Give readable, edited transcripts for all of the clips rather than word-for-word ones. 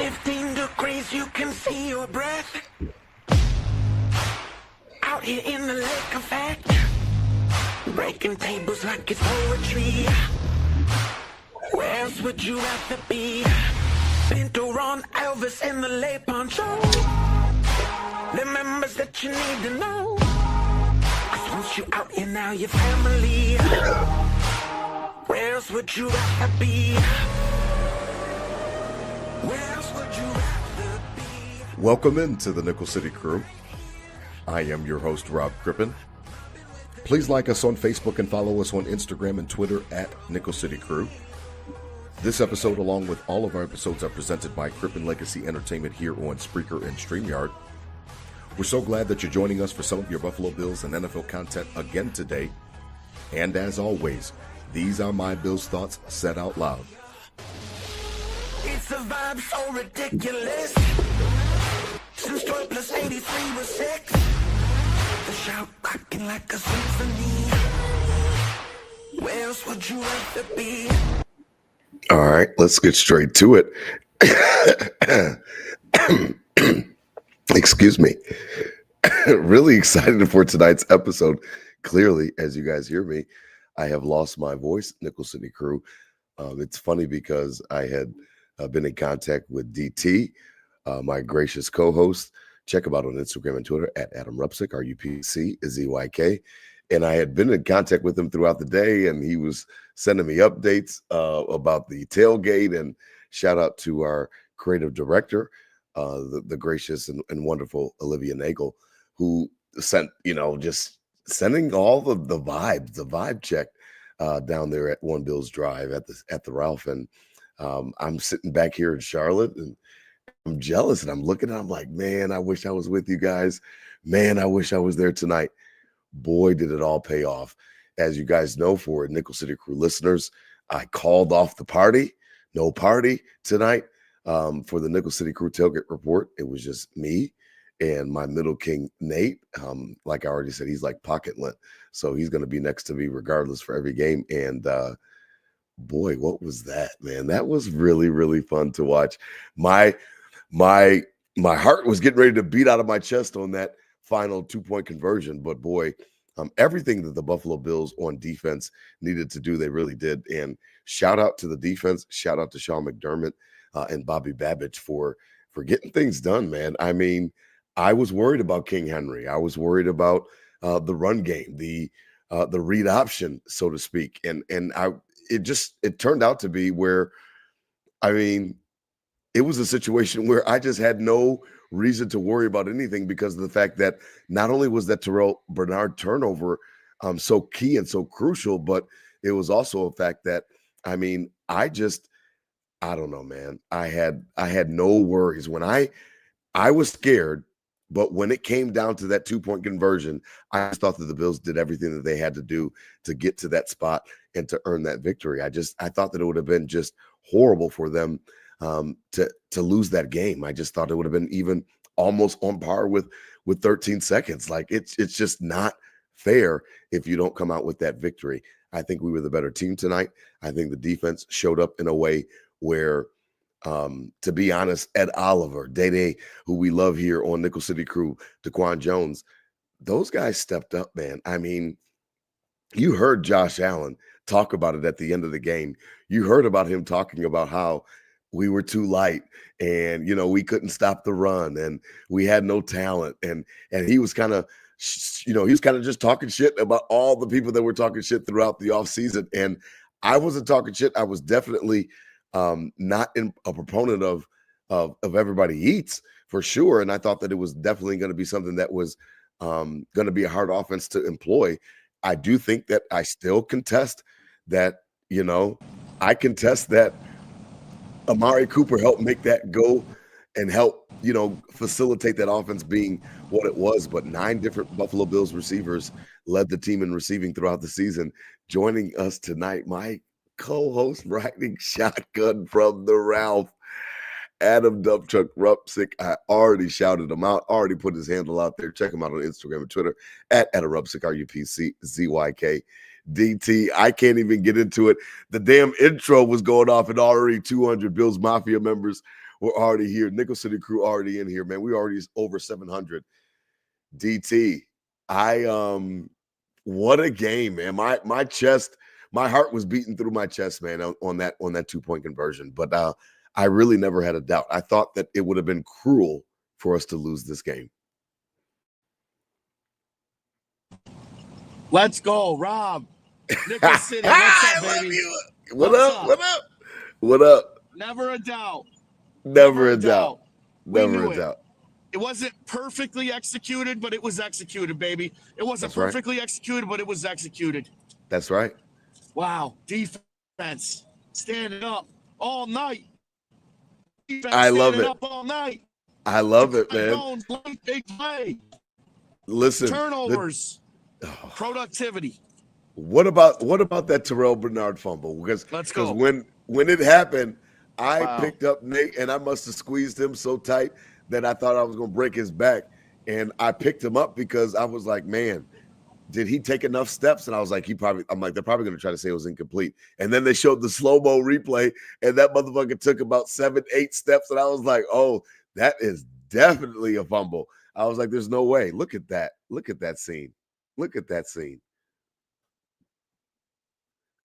15 degrees, you can see your breath. Out here in the lake of fact, breaking tables like it's poetry. Where else would you rather be? Pinto, Ron, Elvis, and the Lay Poncho. The members that you need to know. 'Cause once you're out here, now you're family. Where else would you rather be? Where else would you rather be? Welcome into the Nickel City Crew. I am your host, Rob Crippen. Please like us on Facebook and follow us on Instagram and Twitter at Nickel City Crew. This episode, along with all of our episodes, are presented by Crippen Legacy Entertainment here on Spreaker and StreamYard. We're so glad that you're joining us for some of your Buffalo Bills and NFL content again today. And as always, these are my Bills thoughts said out loud. It's a vibe so ridiculous. Since 12 plus 83 was 6. The shout rocking like a symphony. Where else would you rather be? All right, let's get straight to it. Excuse me. Really excited for tonight's episode. Clearly, as you guys hear me, I have lost my voice, Nickel City Crew. It's funny because I had been in contact with DT, my gracious co-host. Check him out on Instagram and Twitter at Adam Rupsick, RUPCZYK. And I had been in contact with him throughout the day, and he was sending me updates about the tailgate. And shout out to our creative director, the gracious and wonderful Olivia Nagel, who sent, just sending all the vibe check down there at One Bills Drive at the Ralph. And I'm sitting back here in Charlotte, and I'm jealous, and I'm looking, and I'm like, man, I wish I was with you guys. Man, I wish I was there tonight. Boy, did it all pay off. As you guys know, for Nickel City Crew listeners, I called off the party. No party tonight for the Nickel City Crew tailgate report. It was just me and my middle king, Nate. Like I already said, he's like pocket lint. So he's going to be next to me regardless for every game. And boy, what was that, man? That was really, really fun to watch. My heart was getting ready to beat out of my chest on that final 2-point conversion. But boy, everything that the Buffalo Bills on defense needed to do, they really did. And shout out to the defense. Shout out to Sean McDermott and Bobby Babbage for getting things done, man. I mean, I was worried about King Henry. I was worried about the run game, the read option, so to speak. And it turned out to be where, I mean, it was a situation where I just had no reason to worry about anything because of the fact that not only was that Terrell Bernard turnover so key and so crucial, but it was also a fact that, I mean, I don't know, man. I had no worries when I was scared, but when it came down to that 2-point conversion, I thought that the Bills did everything that they had to do to get to that spot and to earn that victory. I thought that it would have been just horrible for them to lose that game. I just thought it would have been even almost on par with 13 seconds. Like it's just not fair if you don't come out with that victory. I think we were the better team tonight. I think the defense showed up in a way where, to be honest, Ed Oliver, Day, who we love here on Nickel City Crew, Daquan Jones, those guys stepped up, man. I mean, you heard Josh Allen talk about it at the end of the game. You heard about him talking about how we were too light and, we couldn't stop the run and we had no talent. And he was kind of, just talking shit about all the people that were talking shit throughout the offseason. And I wasn't talking shit. I was definitely not a proponent of everybody eats for sure. And I thought that it was definitely going to be something that was going to be a hard offense to employ. I do think that I still contest that, I contest that Amari Cooper helped make that go and help, facilitate that offense being what it was. But 9 different Buffalo Bills receivers led the team in receiving throughout the season. Joining us tonight, my co-host riding shotgun from the Ralph, Adam Dubchuck Rupsick. I already shouted him out, already put his handle out there. Check him out on Instagram and Twitter at Adam Rupsick, RUPCZYK. DT, I can't even get into it. The damn intro was going off and already 200 Bills Mafia members We're already here. Nickel City Crew already in here, man. We already over 700. DT, what a game, man. My chest, my heart was beating through my chest, man, on that 2-point conversion. But I really never had a doubt. I thought that it would have been cruel for us to lose this game. Let's go, Rob. Nickel City, what's up, baby? What up? Never a doubt. Never a doubt. It wasn't perfectly executed, but it was executed, baby. It wasn't perfectly executed, but it was executed. That's right. Wow. Defense standing up all night. I love it. Up all night. I love it, man. Big play. Listen. Turnovers. Productivity. What about that Terrell Bernard fumble? Because when it happened, I picked up Nate and I must have squeezed him so tight that I thought I was going to break his back. And I picked him up because I was like, man, did he take enough steps? And I was like, they're probably going to try to say it was incomplete. And then they showed the slow-mo replay, and that motherfucker took about 7-8 steps. And I was like, oh, that is definitely a fumble. I was like, there's no way. Look at that. Look at that scene. Look at that scene.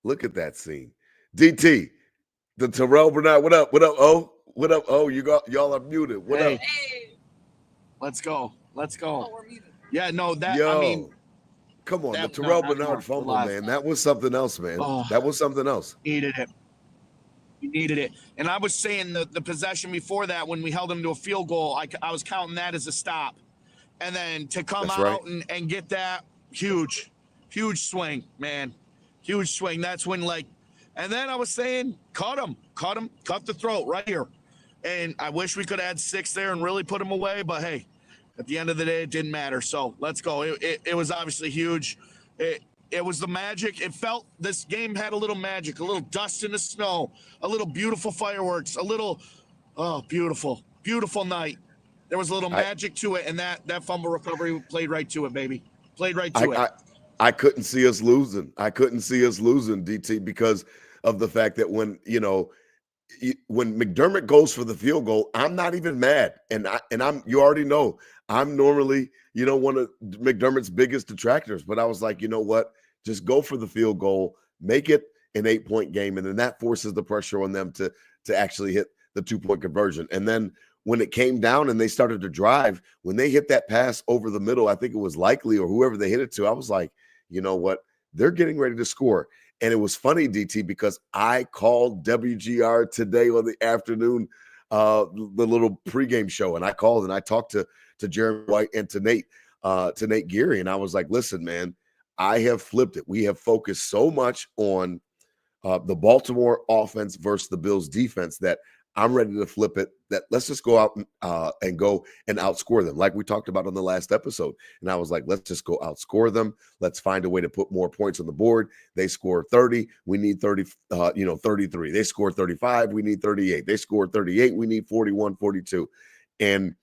Look at that scene. DT, the Terrell Bernard, what up? What up, O? What up, O? Y'all are muted. What up? Hey. Let's go. Oh, we're muted. Yeah, no, come on, the Terrell Bernard fumble, man. That was something else, man. That was something else. Needed it. And I was saying the possession before that, when we held him to a field goal, I was counting that as a stop. And then to come out and get that, huge swing, man. Huge swing. That's when, and then I was saying, cut the throat right here. And I wish we could have had 6 there and really put him away. But, hey, at the end of the day, it didn't matter. So let's go. It was obviously huge. It was the magic. It felt this game had a little magic, a little dust in the snow, a little beautiful fireworks, a little, beautiful night. There was a little magic to it, and that fumble recovery played right to it, baby. Played right to it. I couldn't see us losing. DT, because of the fact that when McDermott goes for the field goal, I'm not even mad. And you already know, I'm normally, one of McDermott's biggest detractors. But I was like, you know what? Just go for the field goal, make it an 8-point game, and then that forces the pressure on them to actually hit the 2-point conversion. And then when it came down and they started to drive, when they hit that pass over the middle, I think it was Likely or whoever they hit it to, I was like, you know what? They're getting ready to score. And it was funny, DT, because I called WGR today on the afternoon, the little pregame show, and I called and I talked to Jeremy White and to Nate Geary, and I was like, listen, man, I have flipped it. We have focused so much on the Baltimore offense versus the Bills defense that I'm ready to flip it, that let's just go out and go and outscore them, like we talked about on the last episode. And I was like, let's just go outscore them. Let's find a way to put more points on the board. They score 30. We need 33. They score 35. We need 38. They score 38. We need 41, 42. And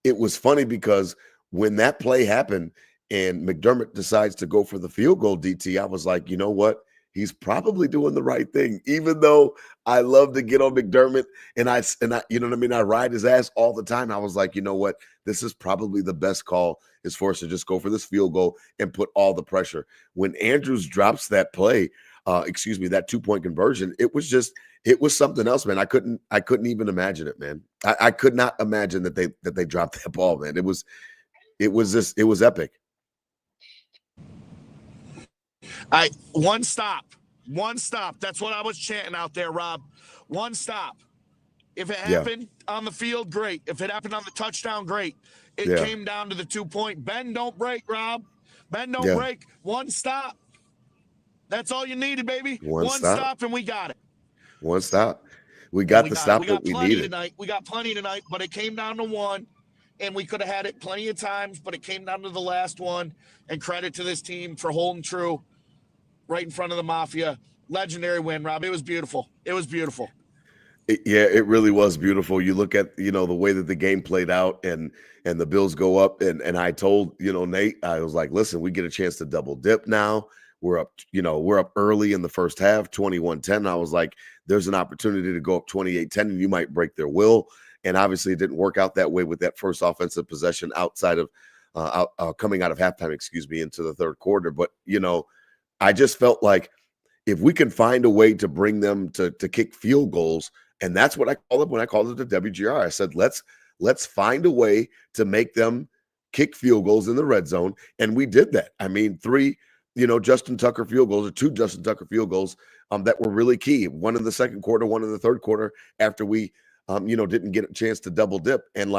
it was funny because when that play happened and McDermott decides to go for the field goal, DT, I was like, you know what? He's probably doing the right thing, even though I love to get on McDermott and I, you know what I mean? I ride his ass all the time. I was like, you know what? This is probably the best call, is for us to just go for this field goal and put all the pressure. When Andrews drops that play, that 2-point conversion, it was something else, man. I couldn't even imagine it, man. I could not imagine that they dropped that ball, man. It was epic. One stop. That's what I was chanting out there, Rob. One stop. If it happened on the field, great. If it happened on the touchdown, great. It came down to the 2-point. Bend, don't break, Rob. Bend, don't break. One stop. That's all you needed, baby. One stop, and we got it. One stop. We got the stop that we needed. Tonight. We got plenty tonight, but it came down to one. And we could have had it plenty of times, but it came down to the last one. And credit to this team for holding true right in front of the Mafia. Legendary win, Rob. It was beautiful. Yeah, it really was beautiful. You look at, the way that the game played out, and the Bills go up, and I told, Nate, I was like, listen, we get a chance to double dip now. We're up early in the first half, 21-10. I was like, there's an opportunity to go up 28-10 and you might break their will. And obviously it didn't work out that way with that first offensive possession outside of coming out of halftime, into the third quarter. But, I just felt like if we can find a way to bring them to kick field goals, and that's what I called it when I called it the WGR. I said, let's find a way to make them kick field goals in the red zone. And we did that. I mean, 3, Justin Tucker field goals, or 2 Justin Tucker field goals that were really key. One in the second quarter, one in the third quarter, after we, didn't get a chance to double dip. And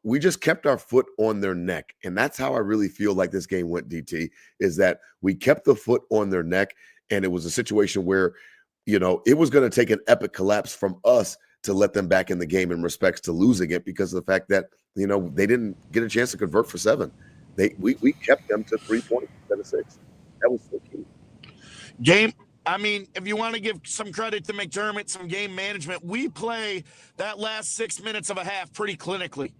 we just kept our foot on their neck. And that's how I really feel like this game went, DT, is that we kept the foot on their neck. And it was a situation where, it was going to take an epic collapse from us to let them back in the game in respects to losing it, because of the fact that, they didn't get a chance to convert for 7. We kept them to 3 points instead of 6. That was so key. I mean, if you want to give some credit to McDermott, some game management, we play that last 6 minutes of a half pretty clinically.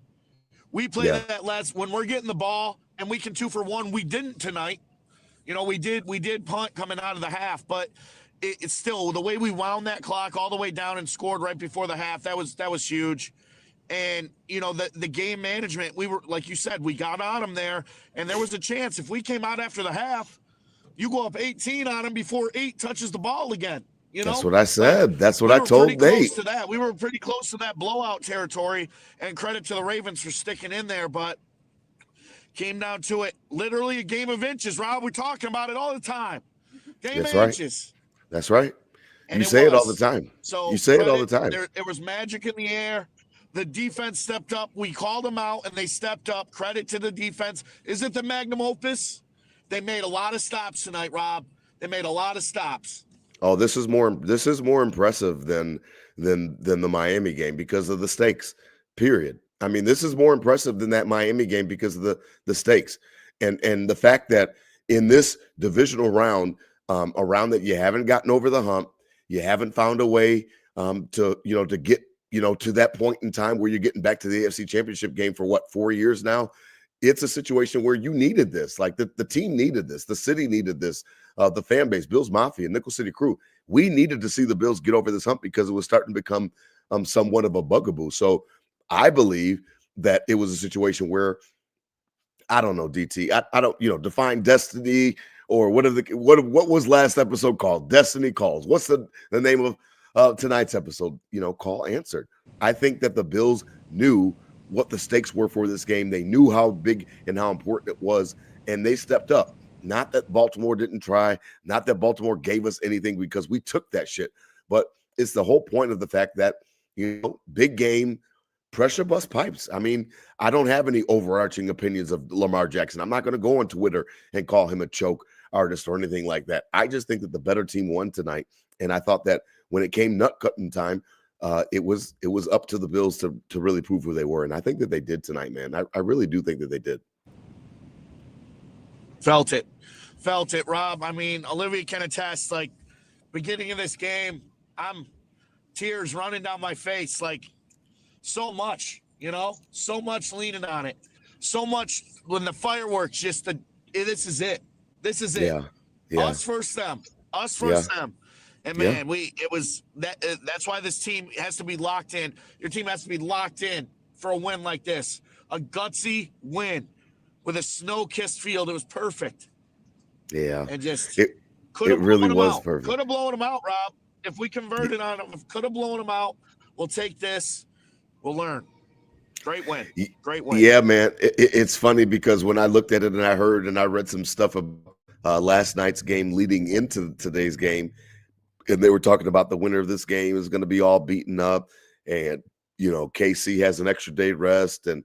We play that last, when we're getting the ball and we can 2 for 1. We didn't tonight. We did punt coming out of the half, but it's still the way we wound that clock all the way down and scored right before the half. That was huge. And, the game management, we were, like you said, we got on them there, and there was a chance. If we came out after the half, you go up 18 on them before 8 touches the ball again. That's what I said. That's what I told Nate. We were pretty close to that blowout territory, and credit to the Ravens for sticking in there, but came down to it. Literally a game of inches, Rob. We're talking about it all the time. Game of inches. That's right. You say it all the time. So you say it all the time. There was magic in the air. The defense stepped up. We called them out, and they stepped up. Credit to the defense. Is it the magnum opus? They made a lot of stops tonight, Rob. They made a lot of stops. Oh, this is more impressive than the Miami game because of the stakes. Period. I mean, this is more impressive than that Miami game because of the stakes, and the fact that in this divisional round, a round that you haven't gotten over the hump, you haven't found a way to get to that point in time where you're getting back to the AFC Championship game for 4 years now. It's a situation where you needed this. Like the team needed this. The city needed this. The fan base, Bills Mafia, Nickel City Crew. We needed to see the Bills get over this hump because it was starting to become somewhat of a bugaboo. So I believe that it was a situation where, I don't know, DT. I don't, define destiny, or what was last episode called? Destiny Calls. What's the name of tonight's episode? Call answered. I think that the Bills knew what the stakes were for this game. They knew how big and how important it was, and they stepped up. Not that Baltimore didn't try, not that Baltimore gave us anything, because we took that shit. But it's the whole point of the fact that, big game, pressure bust pipes. I mean, I don't have any overarching opinions of Lamar Jackson. I'm not going to go on Twitter and call him a choke artist or anything like that. I just think that the better team won tonight, and I thought that when it came nut cutting time, it was up to the Bills to really prove who they were, and I think that they did tonight, man. I really do think that they did. Felt it, Rob. I mean, Olivia can attest. Like, beginning of this game, I'm tears running down my face. Like, so much, so much leaning on it, so much when the fireworks. This is it. This is it. Yeah. Us versus them. Them. And man, that's why this team has to be locked in. Your team has to be locked in for a win like this. A gutsy win with a snow-kissed field. It was perfect. Yeah. And just it really was perfect. Could have blown them out, Rob. If we converted on them, could have blown them out. We'll take this. We'll learn. Great win. Yeah, man. It's funny because when I looked at it and I heard and I read some stuff about last night's game leading into today's game, and they were talking about the winner of this game is going to be all beaten up, and KC has an extra day rest, and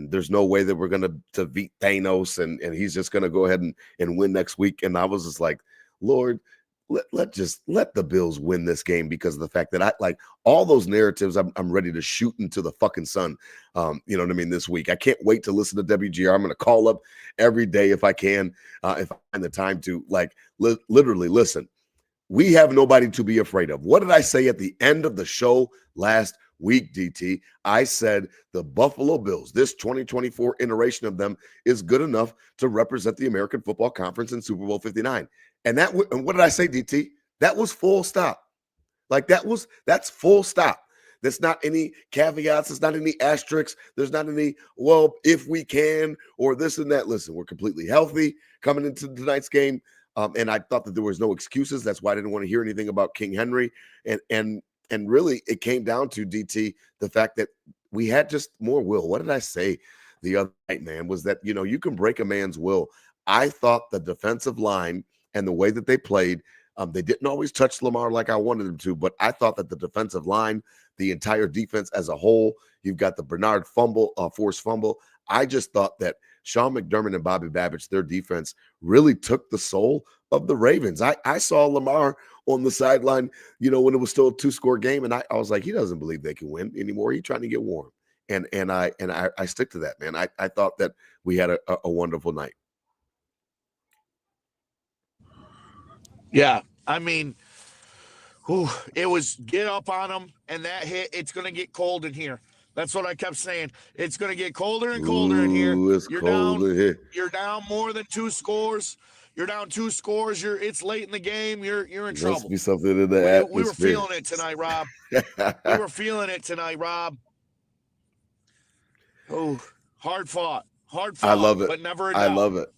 there's no way that we're going to beat Thanos, and he's just going to go ahead and win next week. And I was just like, Lord, let the Bills win this game, because of the fact that I like all those narratives. I'm ready to shoot into the fucking sun. You know what I mean? This week, I can't wait to listen to WGR. I'm going to call up every day if I can, if I find the time to, like, literally listen. we have nobody to be afraid of. What did I say at the end of the show last week, DT? I said the Buffalo Bills, this 2024 iteration of them, is good enough to represent the American Football Conference in Super Bowl 59. And what did I say, DT? That was full stop. Like that's full stop. There's not any caveats. There's not any asterisks. There's not any, well, if we can, or this and that. Listen, we're completely healthy coming into tonight's game. And I thought that there was no excuses. That's why I didn't want to hear anything about King Henry. And really, it came down to, DT, the fact that we had just more will. What did I say the other night, man? Was that, you can break a man's will. I thought the defensive line and the way that they played, they didn't always touch Lamar like I wanted them to, but I thought that the defensive line, the entire defense as a whole, you've got the Bernard forced fumble. I just thought that Sean McDermott and Bobby Babich, their defense, really took the soul of the Ravens. I saw Lamar on the sideline, when it was still a 2-score game, and I was like, he doesn't believe they can win anymore. He's trying to get warm. And I stick to that, man. I thought that we had a wonderful night. Yeah, I mean, it was get up on them, and that hit. It's going to get cold in here. That's what I kept saying. It's going to get colder and colder in here. It's cold in here. You're down more than 2 scores. You're down 2 scores. It's late in the game. You're in trouble. Must be something in the atmosphere. We were feeling it tonight, Rob. We were feeling it tonight, Rob. Oh, hard fought. I love it. But never I love it.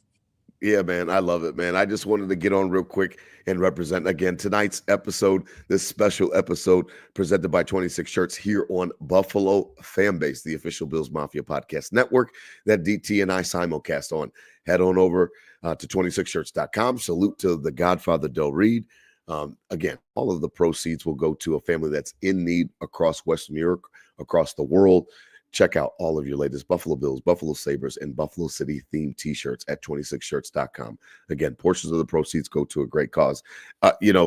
Yeah, man. I love it, man. I just wanted to get on real quick and represent again tonight's episode, this special episode presented by 26 Shirts here on Buffalo Fanbase, the official Bills Mafia podcast network that DT and I simulcast on. Head on over to 26shirts.com. Salute to the Godfather Del Reed. Again, all of the proceeds will go to a family that's in need across Western Europe, across the world. Check out all of your latest Buffalo Bills, Buffalo Sabres, and Buffalo City themed t-shirts at 26shirts.com. Again, portions of the proceeds go to a great cause.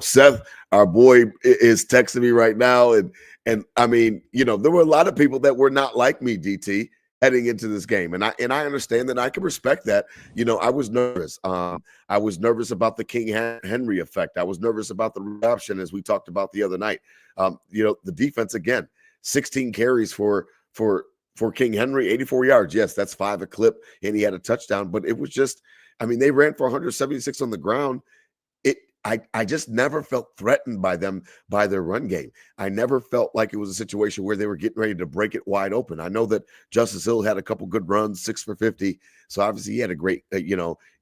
Seth, our boy, is texting me right now. And I mean, there were a lot of people that were not like me, DT, heading into this game. And I understand that. I can respect that. I was nervous. I was nervous about the King Henry effect. I was nervous about the option, as we talked about the other night. The defense, again, 16 carries for King Henry, 84 yards. Yes, that's 5 a clip, and he had a touchdown. But it was just, they ran for 176 on the ground. I just never felt threatened by them, by their run game. I never felt like it was a situation where they were getting ready to break it wide open. I know that Justice Hill had a couple good runs, 6 for 50. So obviously he had a great,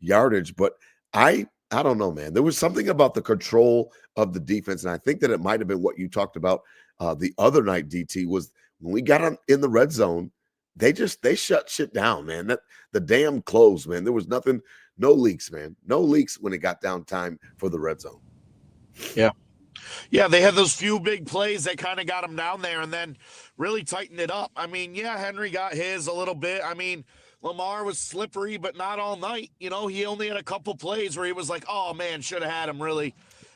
yardage. But I don't know, man. There was something about the control of the defense, and I think that it might have been what you talked about the other night, DT, was when we got in the red zone, they shut shit down, man. That the dam closed, man. There was nothing, no leaks, man. No leaks when it got down time for the red zone. Yeah. Yeah, they had those few big plays that kind of got them down there and then really tightened it up. Henry got his a little bit. Lamar was slippery, but not all night. He only had a couple plays where he was like, oh, man, should have had him, really.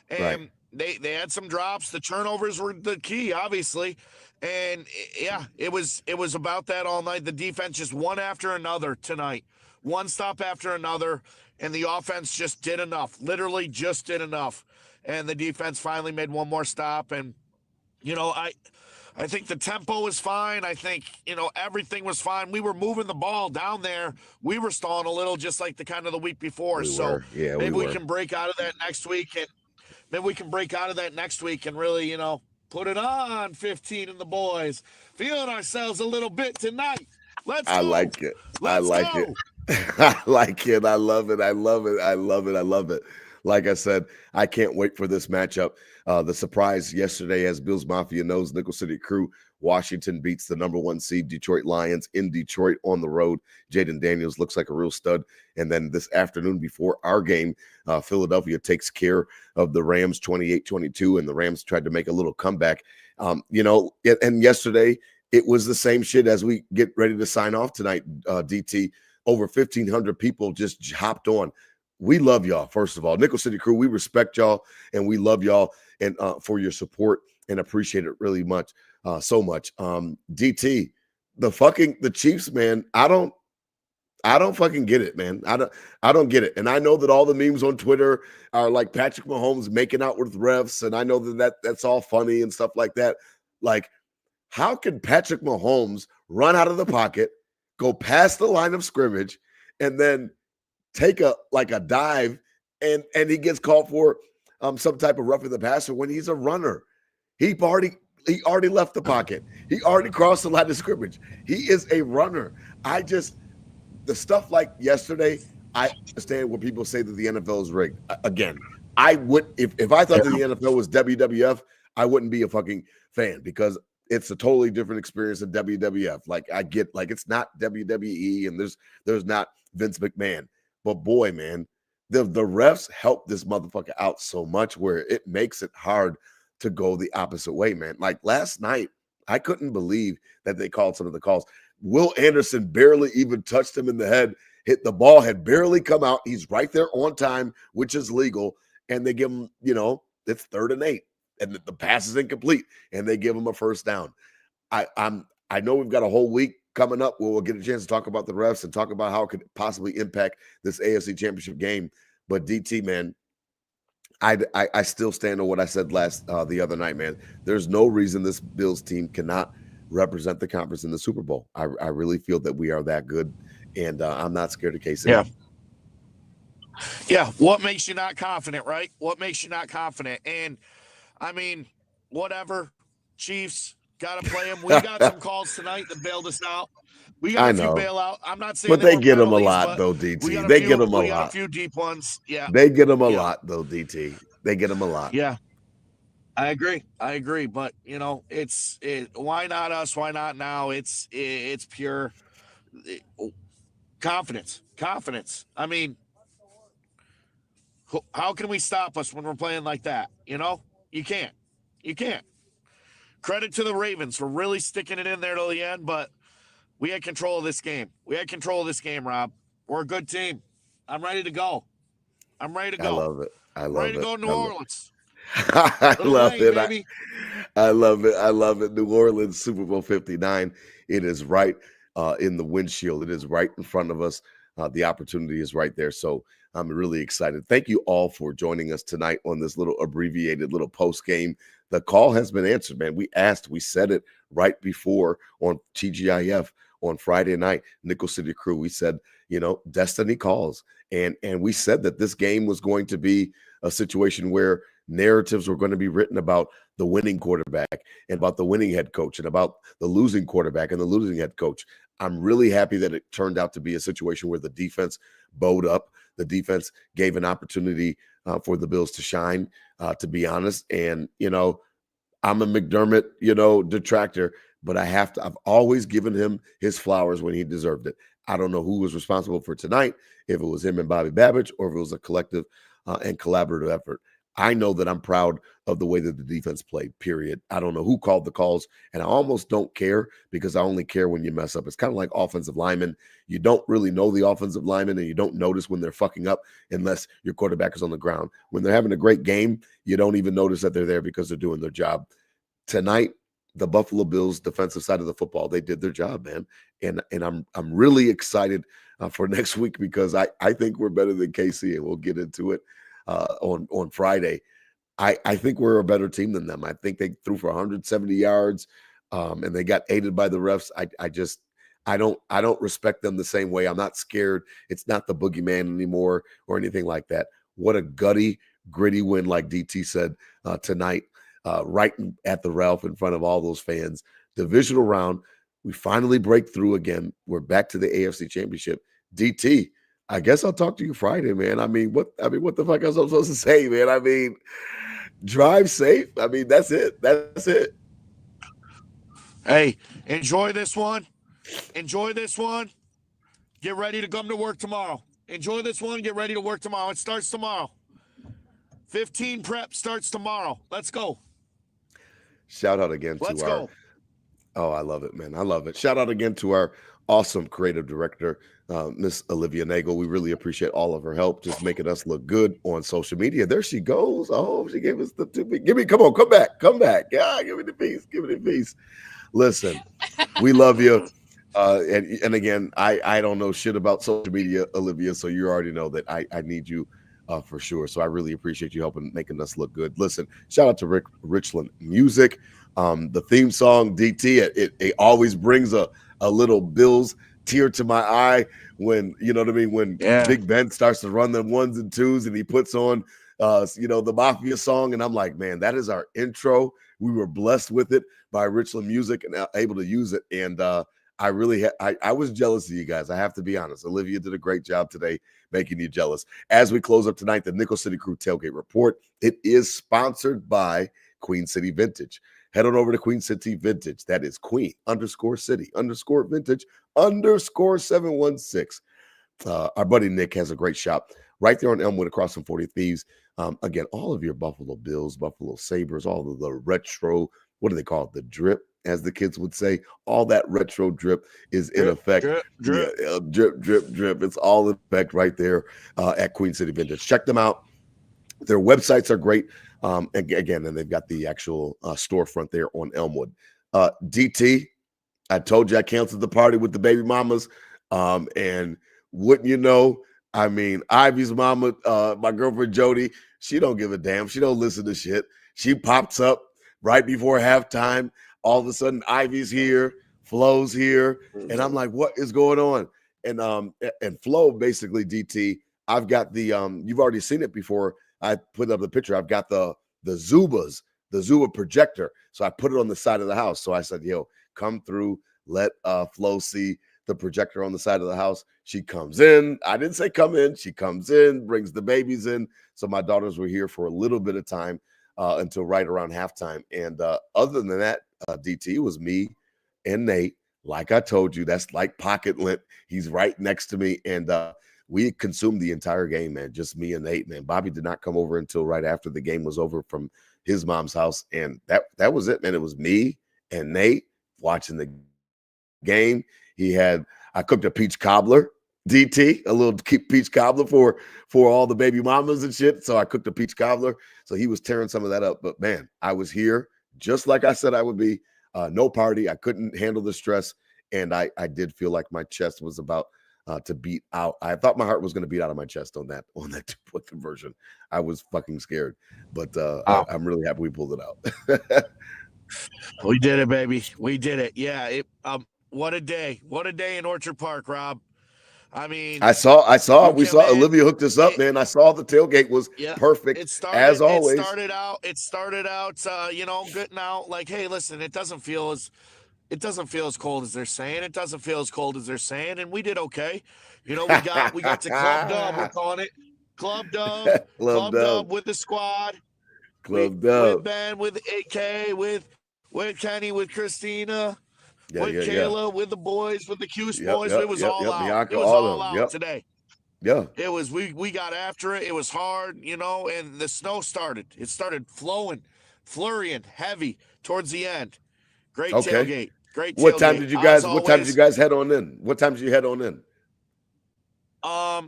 And they had some drops. The turnovers were the key, obviously. And yeah, it was about that all night. The defense just one after another tonight, one stop after another, and the offense just did enough. Literally just did enough, and the defense finally made one more stop. And I think the tempo was fine. I think everything was fine. We were moving the ball down there. We were stalling a little, just like the week before. Maybe we can break out of that next week, and really put it on 15 and the boys. Feeling ourselves a little bit tonight. Let's go. I like it. Let's I like go. it. I like it. I love it. I love it. I love it. I love it. Like I said, I can't wait for this matchup. The surprise yesterday, as Bills Mafia knows, Nickel City Crew, Washington beats the number 1 seed Detroit Lions in Detroit on the road. Jaden Daniels looks like a real stud. And then this afternoon before our game, Philadelphia takes care of the Rams 28-22, and the Rams tried to make a little comeback. And yesterday it was the same shit as we get ready to sign off tonight, DT. Over 1,500 people just hopped on. We love y'all, first of all. Nickel City Crew, we respect y'all, and we love y'all and for your support and appreciate it really much, so much. DT, the Chiefs, man, I don't fucking get it, man. I don't get it. And I know that all the memes on Twitter are like Patrick Mahomes making out with refs, and I know that's all funny and stuff like that. Like, how can Patrick Mahomes run out of the pocket, go past the line of scrimmage, and then take a dive, and he gets called for some type of roughing the passer when he's a runner? He already left the pocket. He already crossed the line of scrimmage. He is a runner. The stuff like yesterday, I understand when people say that the NFL is rigged. Again, I would, if I thought that the NFL was WWF, I wouldn't be a fucking fan, because it's a totally different experience than WWF. Like, I get, like, it's not WWE, and there's not Vince McMahon. But boy, man, the refs help this motherfucker out so much where it makes it hard to go the opposite way, man. Like last night, I couldn't believe that they called some of the calls. Will Anderson barely even touched him in the head. Hit the ball, had barely come out. He's right there on time, which is legal. And they give him, it's 3rd and 8. And the pass is incomplete. And they give him a first down. I know we've got a whole week coming up where we'll get a chance to talk about the refs and talk about how it could possibly impact this AFC Championship game. But DT, man, I still stand on what I said the other night, man. There's no reason this Bills team cannot represent the conference in the Super Bowl. I really feel that we are that good, and I'm not scared of KC. Yeah. What makes you not confident, right? What makes you not confident? And I mean, whatever. Chiefs, got to play them. We got some calls tonight that bailed us out. We got a few bailout. I'm not saying, but they get them a lot, though, DT. They get them a lot. We got a few deep ones. Yeah, they get them a lot, though, DT. They get them a lot. Yeah, I agree. But why not us? Why not now? It's pure confidence. I mean, how can we stop us when we're playing like that? You can't. Credit to the Ravens for really sticking it in there till the end, but we had control of this game. Rob. We're a good team. I'm ready to go. I love it. Ready to go to New Orleans. I love it. I love it. New Orleans, Super Bowl 59. It is right in the windshield. It is right in front of us. The opportunity is right there. So I'm really excited. Thank you all for joining us tonight on this little abbreviated little post game. The call has been answered, man. We said it right before on TGIF on Friday night, Nickel City Crew. We said, destiny calls. And we said that this game was going to be a situation where narratives were going to be written about the winning quarterback and about the winning head coach and about the losing quarterback and the losing head coach. I'm really happy that it turned out to be a situation where the defense bowed up. The defense gave an opportunity for the Bills to shine, to be honest. And, I'm a McDermott, detractor, but I've always given him his flowers when he deserved it. I don't know who was responsible for tonight, if it was him and Bobby Babbage or if it was a collective and collaborative effort. I know that I'm proud of the way that the defense played, period. I don't know who called the calls, and I almost don't care because I only care when you mess up. It's kind of like offensive linemen. You don't really know the offensive linemen, and you don't notice when they're fucking up unless your quarterback is on the ground. When they're having a great game, you don't even notice that they're there because they're doing their job. Tonight, the Buffalo Bills defensive side of the football, they did their job, man. And I'm really excited for next week because I think we're better than KC, and we'll get into it on Friday. I think we're a better team than them. I think they threw for 170 yards, and they got aided by the refs. I don't respect them the same way. I'm not scared. It's not the boogeyman anymore or anything like that. What a gritty win, like DT said tonight, right at the Ralph in front of all those fans. Divisional round, we finally break through again. We're back to the AFC Championship. DT, I guess I'll talk to you Friday, man. What the fuck else I'm supposed to say, man? Drive safe. That's it. Hey, enjoy this one. Get ready to come to work tomorrow. Enjoy this one. Get ready to work tomorrow. It starts tomorrow. 15 prep starts tomorrow. Let's go. Shout out again to our. Oh, I love it, man. I love it. Shout out again to our awesome creative director, Miss Olivia Nagel. We really appreciate all of her help, just making us look good on social media. There she goes. Oh, she gave us come on, come back. Yeah, give me the piece. Listen, we love you. And again, I don't know shit about social media, Olivia, so you already know that I need you for sure. So I really appreciate you helping making us look good. Listen, shout out to Rick Richland Music. The theme song DT, it always brings a little Bills tear to my eye when, you know what I mean, when Big Ben starts to run the ones and twos and he puts on the Mafia song, and I'm like, man, that is our intro. We were blessed with it by Richland Music and able to use it. And I really I was jealous of you guys. I have to be honest. Olivia did a great job today making you jealous. As we close up tonight, the Nickel City Crew Tailgate Report, it is sponsored by Queen City Vintage. Head on over to Queen City Vintage. That is Queen_City_Vintage_716. Our buddy Nick has a great shop right there on Elmwood across from 40 Thieves. Again, all of your Buffalo Bills, Buffalo Sabres, all of the retro, what do they call it? The drip, as the kids would say. All that retro drip is in effect. Drip. Yeah, drip. It's all in effect right there at Queen City Vintage. Check them out. Their websites are great. And they've got the actual storefront there on Elmwood. DT, I told you I canceled the party with the baby mamas. And wouldn't you know, I mean, Ivy's mama, my girlfriend Jody, she don't give a damn. She don't listen to shit. She pops up right before halftime. All of a sudden, Ivy's here, Flo's here, and I'm like, what is going on? And Flo, basically, DT, I've got the you've already seen it before. I put up the picture. I've got the Zuba projector. So I put it on the side of the house. So I said, yo, come through, let Flo see the projector on the side of the house. She comes in. I didn't say come in. She comes in, brings the babies in. So my daughters were here for a little bit of time until right around halftime. And other than that, DT was me and Nate. Like I told you, that's like pocket lint. He's right next to me. And we consumed the entire game, man. Just me and Nate, man. Bobby did not come over until right after the game was over from his mom's house. And that was it, man. It was me and Nate watching the game. I cooked a peach cobbler, DT, a little peach cobbler for all the baby mamas and shit. So I cooked a peach cobbler. So he was tearing some of that up. But man, I was here just like I said I would be. No party. I couldn't handle the stress. And I did feel like my chest was about to beat out. I thought my heart was going to beat out of my chest on that 2-point conversion. I was fucking scared. But I'm really happy we pulled it out. We did it, baby. We did it. Yeah. What a day. What a day in Orchard Park, Rob. I mean, we saw Olivia hooked us up, man. I saw the tailgate was perfect as always. It started out, getting out like, hey, listen, it doesn't feel as cold as they're saying. It doesn't feel as cold as they're saying. And we did okay. We got to Club Dub. We're calling it Club Dub. Club Dub with the squad. Club Dub. With Ben, with AK, with Kenny, with Christina. With Kayla, with the boys, with the Cuse boys, it was all out. Bianca, it was all out today. Yeah. It was, we got after it. It was hard, and the snow started. It started flurrying heavy towards the end. Great tailgate. Great tailgate. What time did you guys head on in? What time did you head on in?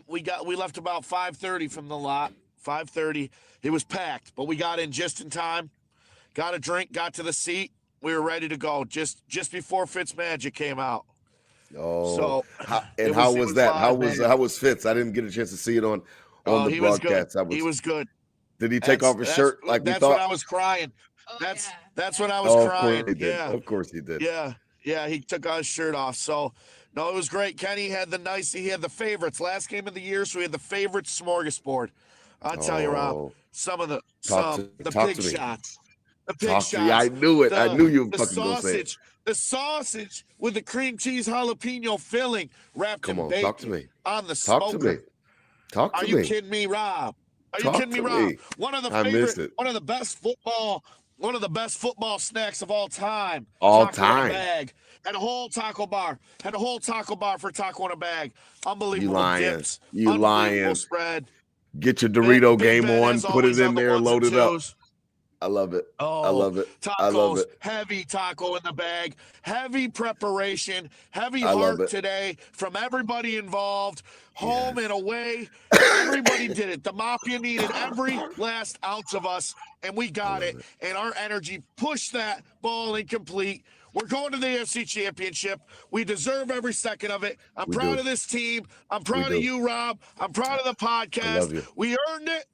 We left about 5:30 from the lot. 5:30. It was packed, but we got in just in time. Got a drink, got to the seat. We were ready to go just before Fitzmagic came out. Oh, so how was that? How was Fitz? I didn't get a chance to see it on the broadcast. He was good. Did he take off his shirt like we thought? That's when I was crying. That's when I was crying. Of course he did. Yeah, he took his shirt off. So no, it was great. Kenny had he had the favorites last game of the year, so we had the favorites smorgasbord. I'll tell you, Rob, some of the big shots. The pig shots. I knew it. I knew you were fucking going to say it. The sausage with the cream cheese jalapeno filling wrapped in bacon talk to me. On the smoker. Talk to me. Are you kidding me, Rob? One of the best football snacks of all time. Taco in a bag. Had a whole taco bar. For taco in a bag. Unbelievable dips. You lying. Spread. Get your Dorito game on. Put it in there. Load it up. I love it. Oh, I love it. Tacos, I love it. Heavy taco in the bag, heavy preparation, heavy heart today from everybody involved, home and away. Everybody did it. The Mafia needed every last ounce of us, and we got it. And our energy pushed that ball incomplete. We're going to the AFC Championship. We deserve every second of it. I'm proud of this team. I'm proud of you, Rob. I'm proud of the podcast. I love you. We earned it.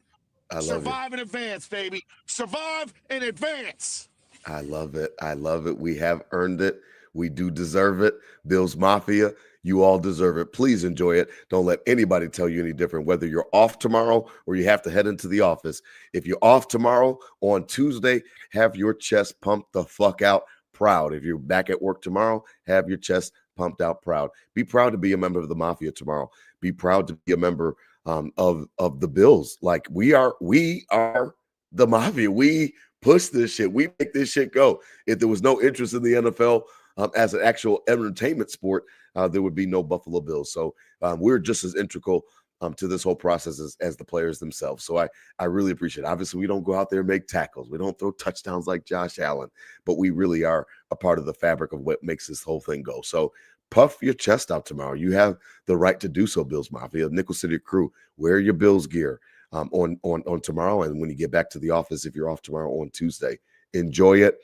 I love Survive in advance, baby. Survive in advance. I love it. I love it. We have earned it. We do deserve it. Bills Mafia, you all deserve it. Please enjoy it. Don't let anybody tell you any different, whether you're off tomorrow or you have to head into the office. If you're off tomorrow, on Tuesday, have your chest pumped the fuck out proud. If you're back at work tomorrow, have your chest pumped out proud. Be proud to be a member of the Mafia tomorrow. Be proud to be a member of the Bills. Like we are the Mafia. We push this shit. We make this shit go. If there was no interest in the NFL as an actual entertainment sport, there would be no Buffalo Bills. So we're just as integral to this whole process as the players themselves. So I really appreciate it. Obviously, we don't go out there and make tackles. We don't throw touchdowns like Josh Allen, but we really are a part of the fabric of what makes this whole thing go. So puff your chest out tomorrow. You have the right to do so, Bills Mafia. Nickel City Crew, wear your Bills gear on tomorrow. And when you get back to the office, if you're off tomorrow on Tuesday, enjoy it.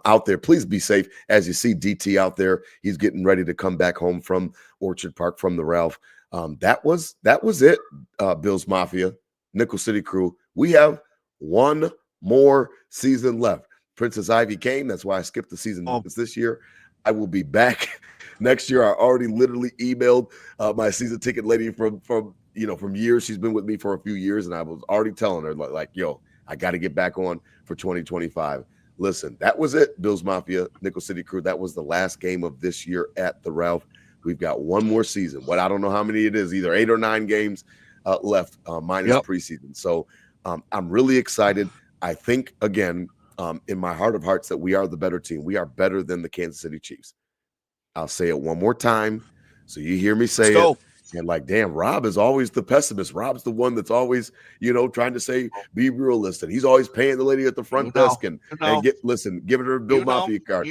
Out there, please be safe. As you see DT out there, he's getting ready to come back home from Orchard Park from the Ralph. That was it, Bills Mafia, Nickel City Crew. We have one more season left. Princess Ivy came. That's why I skipped the season this year. I will be back next year. I already literally emailed my season ticket lady from years. She's been with me for a few years, and I was already telling her like, yo, I got to get back on for 2025. Listen, that was it, Bills Mafia, Nickel City Crew. That was the last game of this year at the Ralph. We've got one more season. What I don't know how many it is, either 8 or 9 games left, minus preseason. So I'm really excited. I think, again, in my heart of hearts, that we are the better team. We are better than the Kansas City Chiefs. I'll say it one more time so you hear me say it. And like, damn, Rob is always the pessimist. Rob's the one that's always, trying to say, be realistic. He's always paying the lady at the front desk and giving her Bill Mafia cards.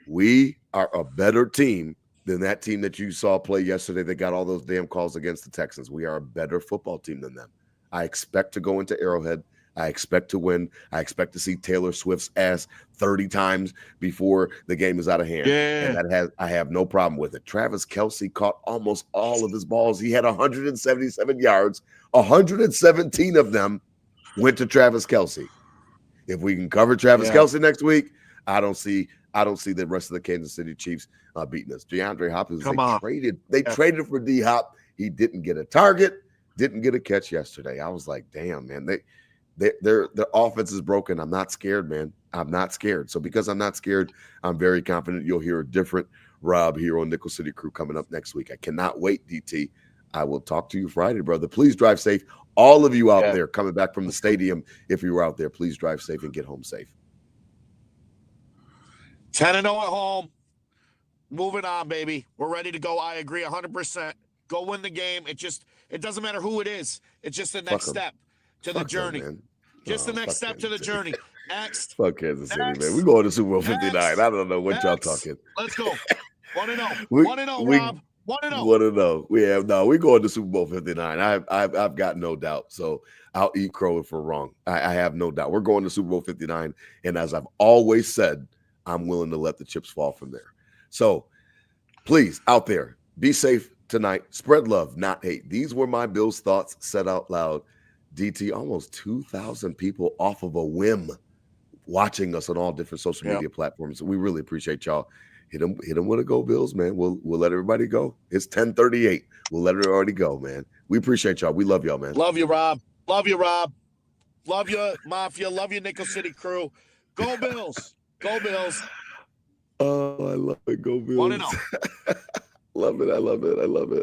We are a better team than that team that you saw play yesterday that got all those damn calls against the Texans. We are a better football team than them. I expect to go into Arrowhead. I expect to win. I expect to see Taylor Swift's ass 30 times before the game is out of hand. Yeah. And I have no problem with it. Travis Kelce caught almost all of his balls. He had 177 yards. 117 of them went to Travis Kelce. If we can cover Travis Kelce next week, I don't see the rest of the Kansas City Chiefs beating us. DeAndre Hopkins, they traded for D-Hop. He didn't get a target, didn't get a catch yesterday. I was like, damn, man, their offense is broken. I'm not scared, man. I'm not scared. So because I'm not scared, I'm very confident you'll hear a different Rob here on Nickel City Crew coming up next week. I cannot wait, DT. I will talk to you Friday, brother. Please drive safe. All of you out there coming back from the stadium, if you were out there, please drive safe and get home safe. 10-0 at home. Moving on, baby. We're ready to go. I agree 100%. Go win the game. It doesn't matter who it is. It's just the next step to the journey. Just the next step to the journey. Next. Fuck Kansas City, man. We're going to Super Bowl 59. I don't know what y'all talking. Let's go. 1-0. 1-0, Rob. 1-0. 1-0. We're going to Super Bowl 59. I've got no doubt. So I'll eat crow if we're wrong. I have no doubt. We're going to Super Bowl 59. And as I've always said, I'm willing to let the chips fall from there. So please, out there, be safe tonight. Spread love, not hate. These were my Bills thoughts said out loud. DT, almost 2,000 people off of a whim watching us on all different social media platforms. We really appreciate y'all. Hit them with a go Bills, man. We'll let everybody go. It's 10:38. We'll let everybody go, man. We appreciate y'all. We love y'all, man. Love you, Rob. Love you, Rob. Love you, Mafia. Love you, Nickel City Crew. Go Bills. Go Bills. Oh, I love it. Go Bills. 1-0. Love it. I love it. I love it.